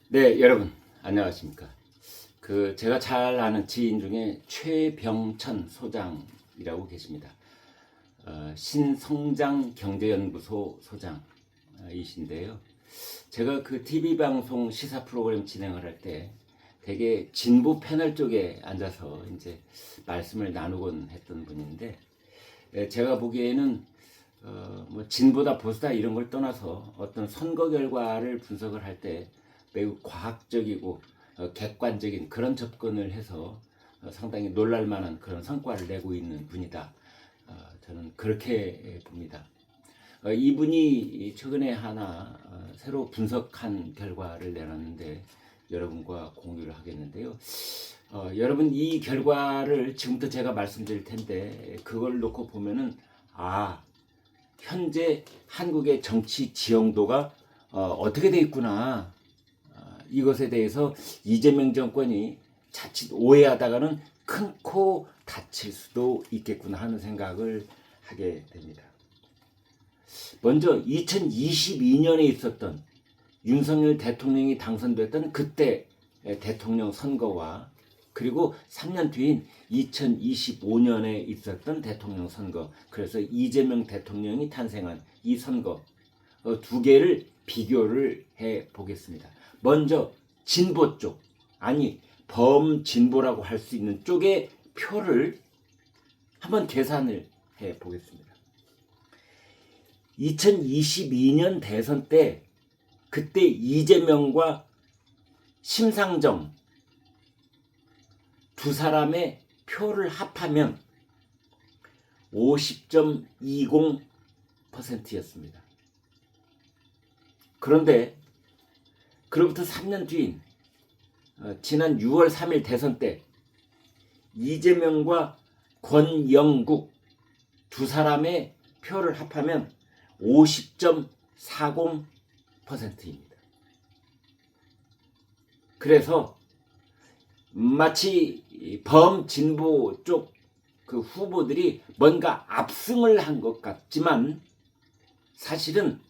네, 여러분 안녕하십니까? 제가 잘 아는 지인 중에 최병천 소장이라고 계십니다. 신성장 경제연구소 소장이신데요. 제가 그 TV 방송 시사 프로그램 진행을 할 때 되게 진보 패널 쪽에 앉아서 이제 말씀을 나누곤 했던 분인데, 제가 보기에는 뭐 진보다 보수다 이런 걸 떠나서 어떤 선거 결과를 분석을 할 때 매우 과학적이고 객관적인 그런 접근을 해서 상당히 놀랄 만한 그런 성과를 내고 있는 분이다. 저는 그렇게 봅니다. 이분이 최근에 하나 새로 분석한 결과를 내놨는데 여러분과 공유를 하겠는데요. 여러분 이 결과를 지금부터 제가 말씀드릴 텐데 그걸 놓고 보면은 현재 한국의 정치 지형도가 어떻게 돼 있구나. 이것에 대해서 이재명 정권이 자칫 오해하다가는 큰 코 다칠 수도 있겠구나 하는 생각을 하게 됩니다. 먼저 2022년에 있었던 윤석열 대통령이 당선됐던 그때 대통령 선거와 그리고 3년 뒤인 2025년에 있었던 대통령 선거, 그래서 이재명 대통령이 탄생한 이 선거 두 개를 비교를 해 보겠습니다. 먼저 진보 쪽, 아니 범진보라고 할 수 있는 쪽의 표를 한번 계산을 해 보겠습니다. 2022년 대선 때 그때 이재명과 심상정 두 사람의 표를 합하면 50.20%였습니다. 그런데 그로부터 3년 뒤인 지난 6월 3일 대선 때 이재명과 권영국 두 사람의 표를 합하면 50.40%입니다. 그래서 마치 범진보 쪽 그 후보들이 뭔가 압승을 한 것 같지만 사실은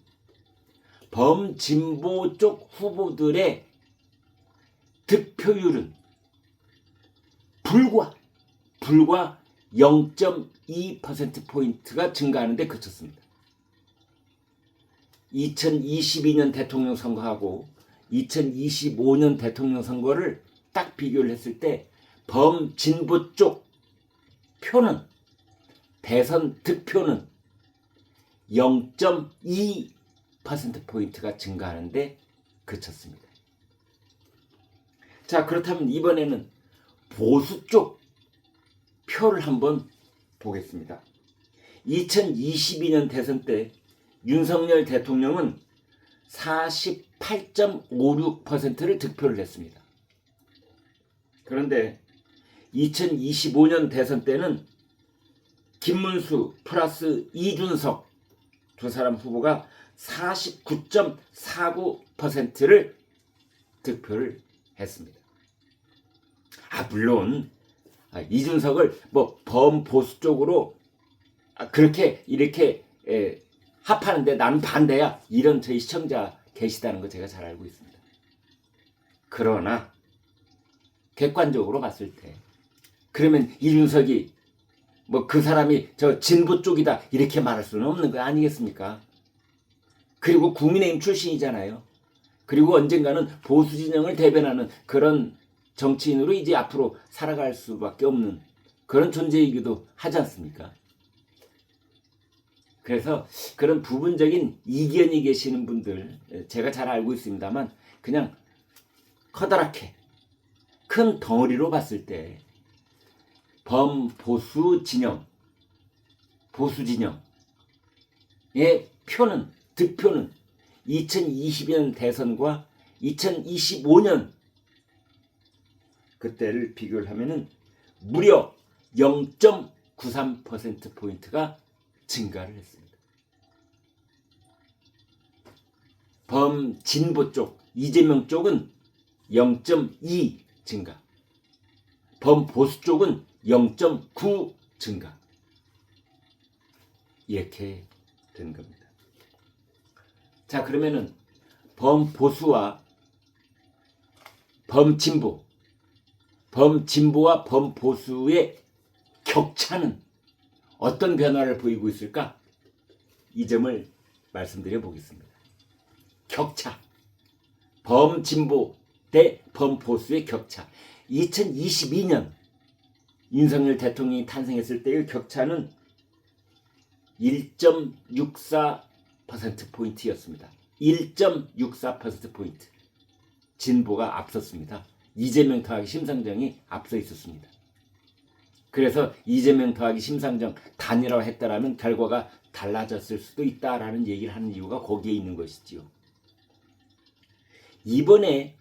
범진보 쪽 후보들의 득표율은 불과 0.2%포인트가 증가하는 데 그쳤습니다. 2022년 대통령 선거하고 2025년 대통령 선거를 딱 비교를 했을 때 범진보 쪽 표는, 대선 득표는 0.2%포인트가 증가하는데 그쳤습니다. 자, 그렇다면 이번에는 보수 쪽 표를 한번 보겠습니다. 2022년 대선 때 윤석열 대통령은 48.56%를 득표를 했습니다. 그런데 2025년 대선 때는 김문수 플러스 이준석 두 사람 후보가 49.49%를 득표를 했습니다. 물론 이준석을 뭐 범보수 쪽으로 그렇게 이렇게 합하는데 나는 반대야, 이런 저희 시청자 계시다는 거 제가 잘 알고 있습니다. 그러나 객관적으로 봤을 때 그러면 이준석이 뭐 그 사람이 저 진보 쪽이다 이렇게 말할 수는 없는 거 아니겠습니까? 그리고 국민의힘 출신이잖아요. 그리고 언젠가는 보수 진영을 대변하는 그런 정치인으로 이제 앞으로 살아갈 수밖에 없는 그런 존재이기도 하지 않습니까? 그래서 그런 부분적인 이견이 계시는 분들 제가 잘 알고 있습니다만 그냥 커다랗게 큰 덩어리로 봤을 때 범보수 진영, 보수 진영의 표는, 득표는 2020년 대선과 2025년 그때를 비교를 하면은 무려 0.93%포인트가 증가를 했습니다. 범진보 쪽, 이재명 쪽은 0.2 증가, 범보수 쪽은 0.9 증가, 이렇게 된 겁니다. 자, 그러면은 범보수와 범진보, 범진보와 범보수의 격차는 어떤 변화를 보이고 있을까? 이 점을 말씀드려 보겠습니다. 격차, 범진보 대 범보수의 격차. 2022년 윤석열 대통령이 탄생했을 때의 격차는 1.64%포인트였습니다. 1.64%포인트. 진보가 앞섰습니다. 이재명 더하기 심상정이 앞서 있었습니다. 그래서 이재명 더하기 심상정 단일화했다라면 결과가 달라졌을 수도 있다라는 얘기를 하는 이유가 거기에 있는 것이지요. 이번에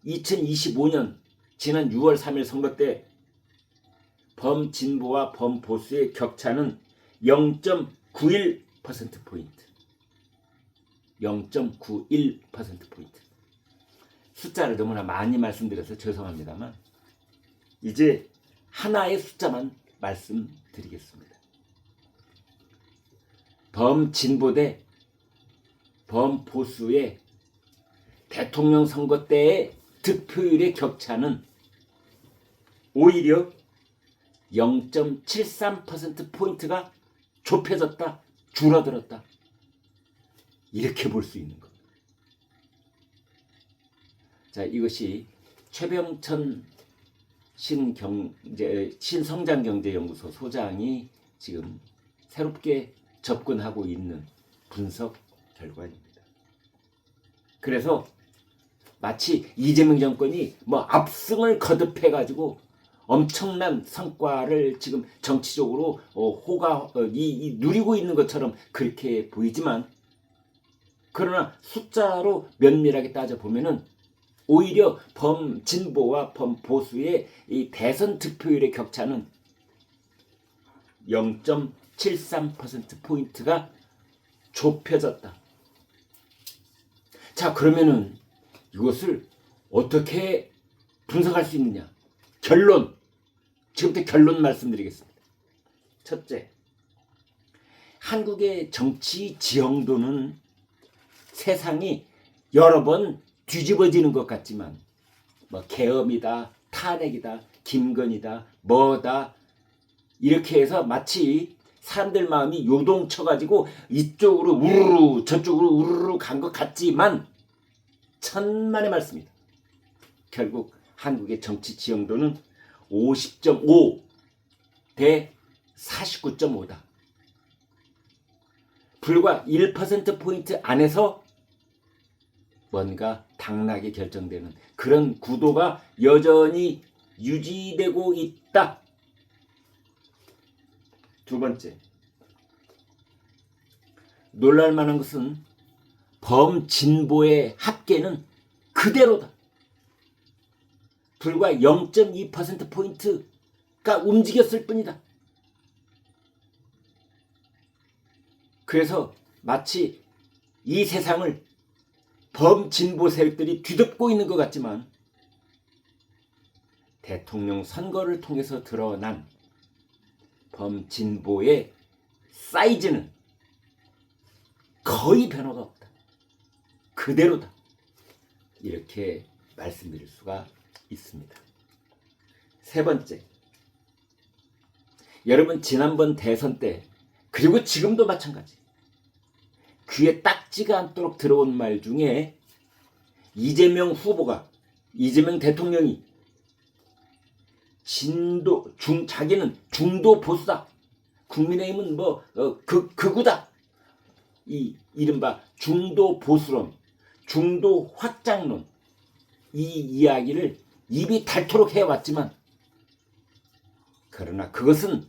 2025년 지난 6월 3일 선거 때 범진보와 범보수의 격차는 0.91%포인트. 0.91%포인트. 숫자를 너무나 많이 말씀드려서 죄송합니다만 이제 하나의 숫자만 말씀드리겠습니다. 범진보 대 범보수의 대통령 선거 때의 득표율의 격차는 오히려 0.73%포인트가 좁혀졌다, 줄어들었다. 이렇게 볼 수 있는 겁니다. 자, 이것이 최병천 신성장경제연구소 소장이 지금 새롭게 접근하고 있는 분석 결과입니다. 그래서 마치 이재명 정권이 뭐 압승을 거듭해가지고 엄청난 성과를 지금 정치적으로 누리고 있는 것처럼 그렇게 보이지만, 그러나 숫자로 면밀하게 따져보면은 오히려 범진보와 범보수의 이 대선 득표율의 격차는 0.73%포인트가 좁혀졌다. 자, 그러면은 이것을 어떻게 분석할 수 있느냐? 지금부터 결론 말씀드리겠습니다. 첫째, 한국의 정치 지형도는 세상이 여러 번 뒤집어지는 것 같지만 뭐 계엄이다, 탄핵이다, 김건희다, 뭐다 이렇게 해서 마치 사람들 마음이 요동쳐가지고 이쪽으로 우르르 저쪽으로 우르르 간 것 같지만 천만의 말씀이다. 결국 한국의 정치 지형도는 50.5 대 49.5다. 불과 1%포인트 안에서 뭔가 당락이 결정되는 그런 구도가 여전히 유지되고 있다. 두 번째, 놀랄만한 것은 범진보의 합계는 그대로다. 불과 0.2%포인트가 움직였을 뿐이다. 그래서 마치 이 세상을 범진보 세력들이 뒤덮고 있는 것 같지만 대통령 선거를 통해서 드러난 범진보의 사이즈는 거의 변화가 없다. 그대로다. 이렇게 말씀드릴 수가 있습니다. 세 번째, 여러분 지난번 대선 때 그리고 지금도 마찬가지 귀에 딱지가 않도록 들어온 말 중에 이재명 대통령이 자기는 중도 보수다. 국민의힘은 극우다. 이 이른바 중도 보수론, 중도 확장론, 이 이야기를 입이 닳도록 해왔지만, 그러나 그것은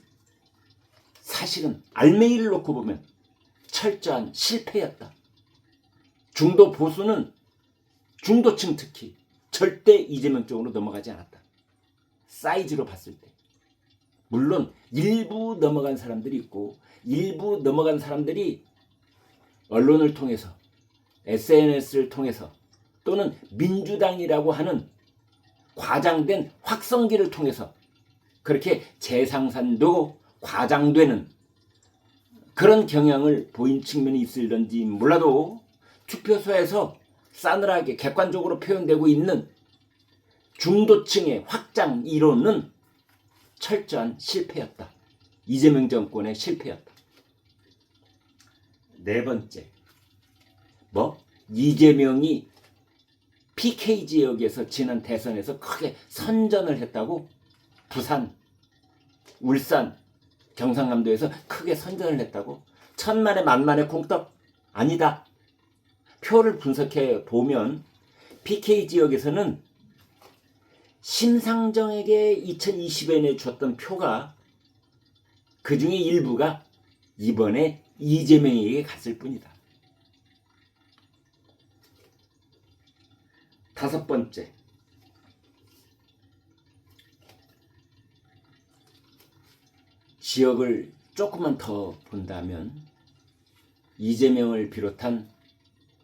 사실은 알맹이를 놓고 보면 철저한 실패였다. 중도 보수는 중도층 특히 절대 이재명 쪽으로 넘어가지 않았다. 사이즈로 봤을 때. 물론 일부 넘어간 사람들이 있고, 일부 넘어간 사람들이 언론을 통해서, SNS를 통해서, 또는 민주당이라고 하는 과장된 확성기를 통해서 그렇게 재상산도 과장되는 그런 경향을 보인 측면이 있을런지 몰라도 투표소에서 싸늘하게 객관적으로 표현되고 있는 중도층의 확장 이론은 철저한 실패였다. 이재명 정권의 실패였다. 네 번째, 이재명이 PK 지역에서 지난 대선에서 크게 선전을 했다고? 부산, 울산, 경상남도에서 크게 선전을 했다고? 천만에 만만의 콩떡? 아니다. 표를 분석해 보면 PK 지역에서는 심상정에게 2020년에 줬던 표가 그 중에 일부가 이번에 이재명에게 갔을 뿐이다. 다섯 번째, 지역을 조금만 더 본다면 이재명을 비롯한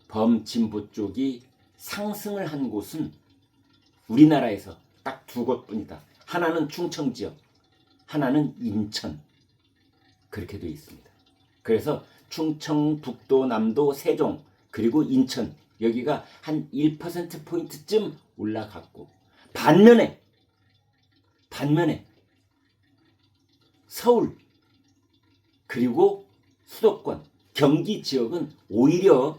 범진보 쪽이 상승을 한 곳은 우리나라에서 딱 두 곳뿐이다. 하나는 충청 지역, 하나는 인천. 그렇게 되어 있습니다. 그래서 충청, 북도, 남도, 세종, 그리고 인천, 여기가 한 1%포인트쯤 올라갔고, 반면에 서울, 그리고 수도권, 경기 지역은 오히려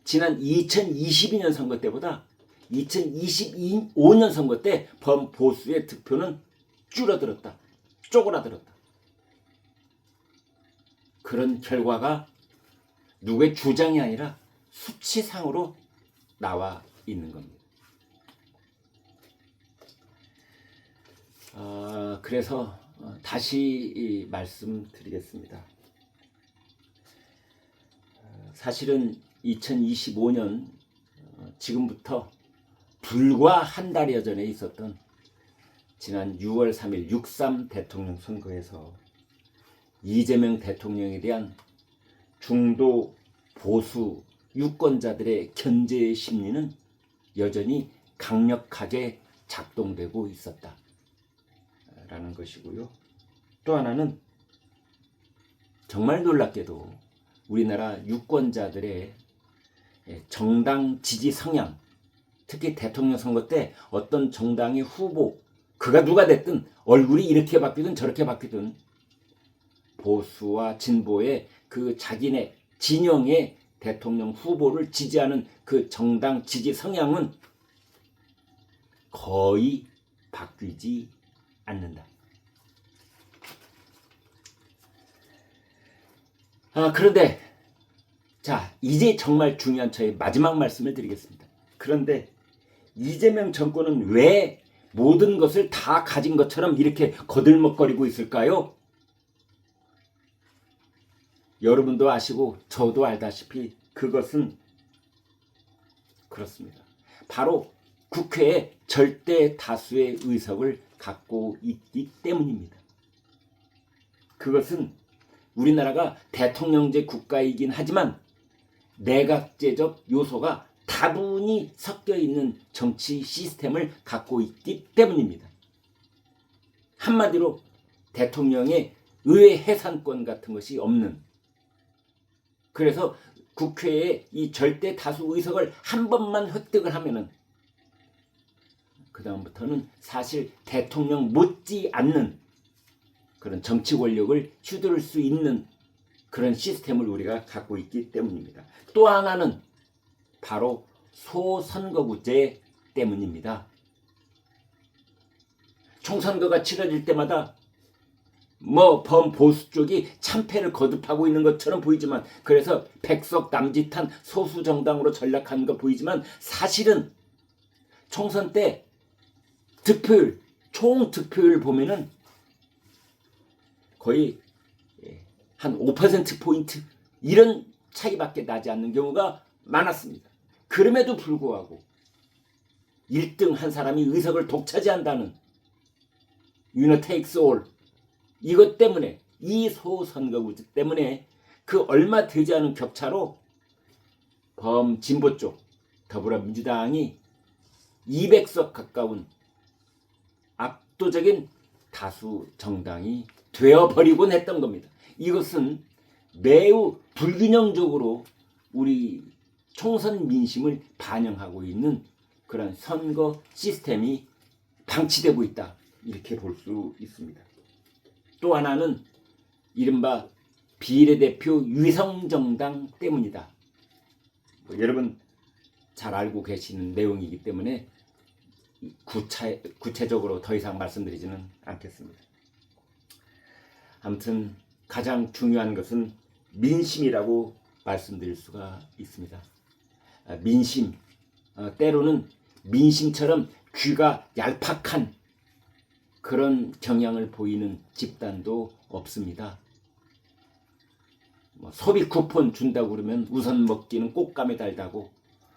지난 2022년 선거 때보다 2025년 선거 때 범보수의 득표는 줄어들었다. 쪼그라들었다. 그런 결과가 누구의 주장이 아니라 수치상으로 나와 있는 겁니다. 그래서 다시 말씀드리겠습니다. 사실은 2025년 지금부터 불과 한 달여 전에 있었던 지난 6월 3일 6.3 대통령 선거에서 이재명 대통령에 대한 중도 보수 유권자들의 견제 심리는 여전히 강력하게 작동되고 있었다라는 것이고요. 또 하나는 정말 놀랍게도 우리나라 유권자들의 정당 지지 성향, 특히 대통령 선거 때 어떤 정당의 후보, 그가 누가 됐든 얼굴이 이렇게 바뀌든 저렇게 바뀌든 보수와 진보의 그 자기네 진영의 대통령 후보를 지지하는 그 정당 지지 성향은 거의 바뀌지 않는다. 그런데 자, 이제 정말 중요한 저의 마지막 말씀을 드리겠습니다. 그런데 이재명 정권은 왜 모든 것을 다 가진 것처럼 이렇게 거들먹거리고 있을까요? 여러분도 아시고 저도 알다시피 그것은 그렇습니다. 바로 국회에 절대 다수의 의석을 갖고 있기 때문입니다. 그것은 우리나라가 대통령제 국가이긴 하지만 내각제적 요소가 다분히 섞여 있는 정치 시스템을 갖고 있기 때문입니다. 한마디로 대통령의 의회 해산권 같은 것이 없는, 그래서 국회에 이 절대 다수 의석을 한 번만 획득을 하면은 그 다음부터는 사실 대통령 못지 않는 그런 정치 권력을 휘두를 수 있는 그런 시스템을 우리가 갖고 있기 때문입니다. 또 하나는 바로 소선거구제 때문입니다. 총선거가 치러질 때마다 범보수 쪽이 참패를 거듭하고 있는 것처럼 보이지만, 그래서 백석 남짓한 소수 정당으로 전락하는 거 보이지만, 사실은 총선 때 득표율, 총 득표율 보면은 거의 한 5%포인트 이런 차이밖에 나지 않는 경우가 많았습니다. 그럼에도 불구하고 1등 한 사람이 의석을 독차지한다는 winner takes all, 이것 때문에, 이 소선거구제 때문에 그 얼마 되지 않은 격차로 범진보 쪽 더불어민주당이 200석 가까운 압도적인 다수 정당이 되어버리곤 했던 겁니다. 이것은 매우 불균형적으로 우리 총선 민심을 반영하고 있는 그런 선거 시스템이 방치되고 있다. 이렇게 볼 수 있습니다. 또 하나는 이른바 비례대표 위성정당 때문이다. 여러분 잘 알고 계시는 내용이기 때문에 구체적으로 더 이상 말씀드리지는 않겠습니다. 아무튼 가장 중요한 것은 민심이라고 말씀드릴 수가 있습니다. 민심, 때로는 민심처럼 귀가 얄팍한 그런 경향을 보이는 집단도 없습니다. 소비 쿠폰 준다고 그러면 우선 먹기는 꽃감에 달다고